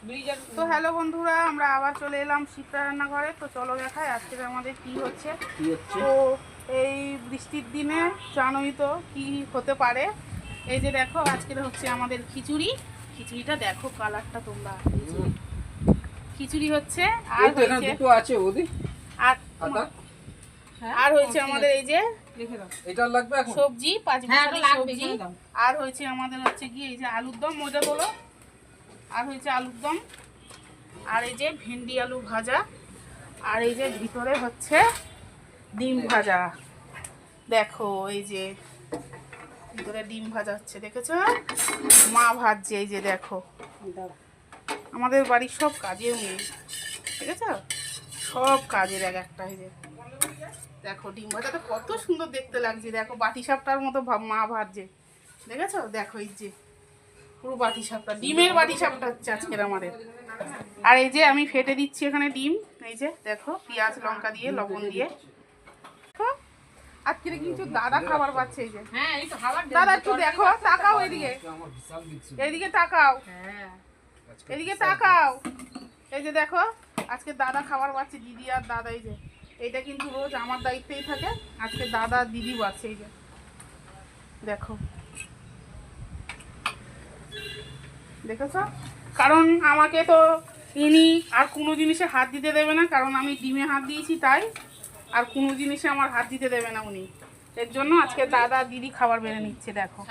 তো হ্যালো বন্ধুরা, আমরা আবার চলে এলাম শিপ্রা রান্নাঘরে। তো চলো দেখাই আজকে আমাদের কি হচ্ছে। তো এই বৃষ্টির দিনে জানোই তো কি হতে পারে। এই যে দেখো আজকে হচ্ছে আমাদের খিচুড়ি। খিচুড়িটা দেখো কালারটা তোমরা, খিচুড়ি হচ্ছে আর হয়েছে আর হয়েছে আমাদের এই যে সবজি, 5 মিশালি সবজি। আর হয়েছে আমাদের হচ্ছে কি এই যে আলুর দম, মজা তোলো। আর হয়েছে আলুর দম, আর এই যে ভেন্ডি আলু ভাজা, আর এই যে ভিতরে হচ্ছে ডিম ভাজা। দেখো এই যে ভিতরে ডিম ভাজা হচ্ছে, দেখেছো? মা ভাজছে। এই যে দেখো আমাদের বাড়ির সব কাজেও নেই, ঠিক আছে? সব কাজের এক একটা। এই যে দেখো ডিম ভাজাটা কত সুন্দর দেখতে লাগছে। দেখো বাটি সাপটার মতো মা ভাজছে, দেখেছো? দেখো এই যে পুরো বাটি সাপটা, ডিমের বাটি সাপটা হচ্ছে আজকের আমাদের। আর এই যে আমি ফেটে দিচ্ছি এখানে ডিম। এই যে দেখো পেঁয়াজ লঙ্কা দিয়ে লবণ দিয়ে। আজকে কিছু দাদা খাবার পাচ্ছে। এই যে দাদা একটু দেখো, তাকাও এদিকে, এইদিকে তাকাও, এদিকে তাকাও। এই যে দেখো আজকে দাদা খাবার পাচ্ছে, দিদি আর দাদা। এই যে এইটা কিন্তু রোজ আমার দায়িত্বেই থাকে, আজকে দাদা দিদি পাচ্ছে। এই যে দেখো, দেখেছ? কারণ আমাকে তো ইনি আর কোনো জিনিসে হাত দিতে দেবে না, কারণ আমি ডিমে হাত দিয়েছি তাই। আর কোনো জিনিসে আমার হাত দিতে দেবে না উনি, এর জন্য আজকে দাদা দিদি খাবার বেড়ে নিচ্ছে। দেখো